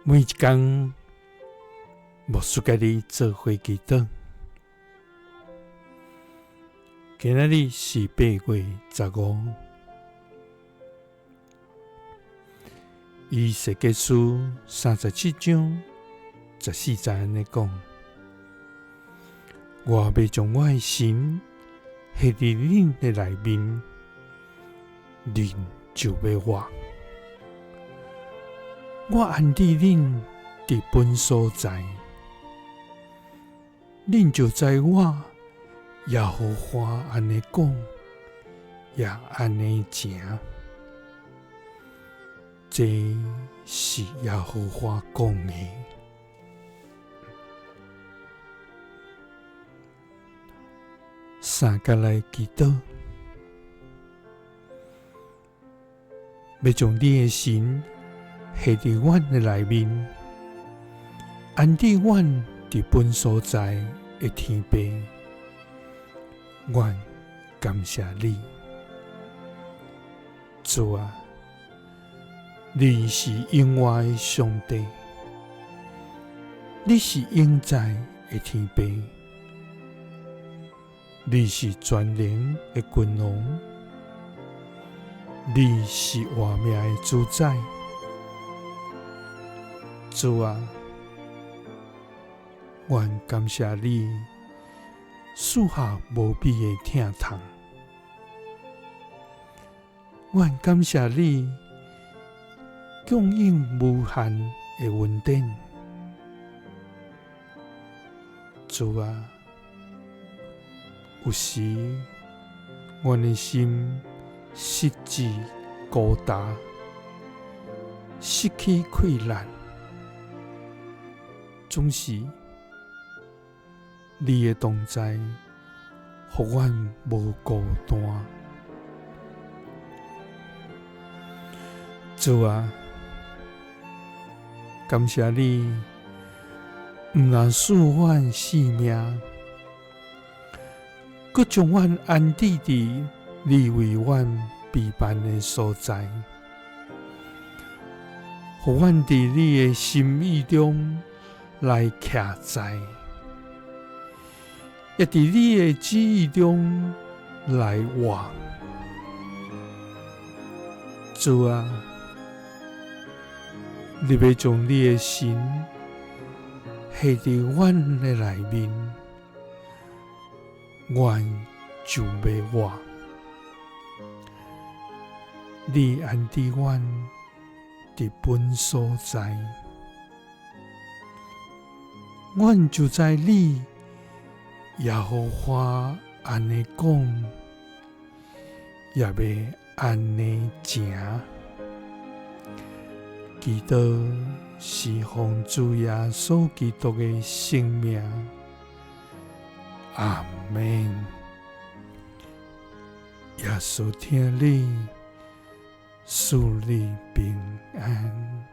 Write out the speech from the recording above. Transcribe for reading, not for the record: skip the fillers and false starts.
每一天，牧师甲你做伙祈祷。今仔日是8月15，以西结书37章14节安尼讲：我要将我的心下伫恁的内面，恁就要活。我安置恁伫本所在，恁就知我耶和华安尼讲，也安尼行。这是耶和华讲的。三甲来祈祷，要将你的心下伫阮的内面，安置阮伫本所在的天父。阮感谢你，主啊，你是永活的上帝，你是永在的天父，你是全能的君王，你是活命的主宰。主啊，阮感谢你赐下无比的疼痛，阮感谢你供应无限的恩典。主啊，有时阮的心失志孤单，失去溃烂，总是你的同在，互阮无孤单。主啊，感谢你，毋但赐阮性命，阁将阮安置伫你为阮备办的所在，互阮伫你的心意中来徛在，也伫你的旨意中来活。主啊，你要将你的心下伫阮的内面，阮就要活。你安置阮伫本所在，阮就知你耶和华安尼讲，也要安尼行。祈祷是奉主耶稣基督的圣名，阿们。耶稣听你，赐你平安。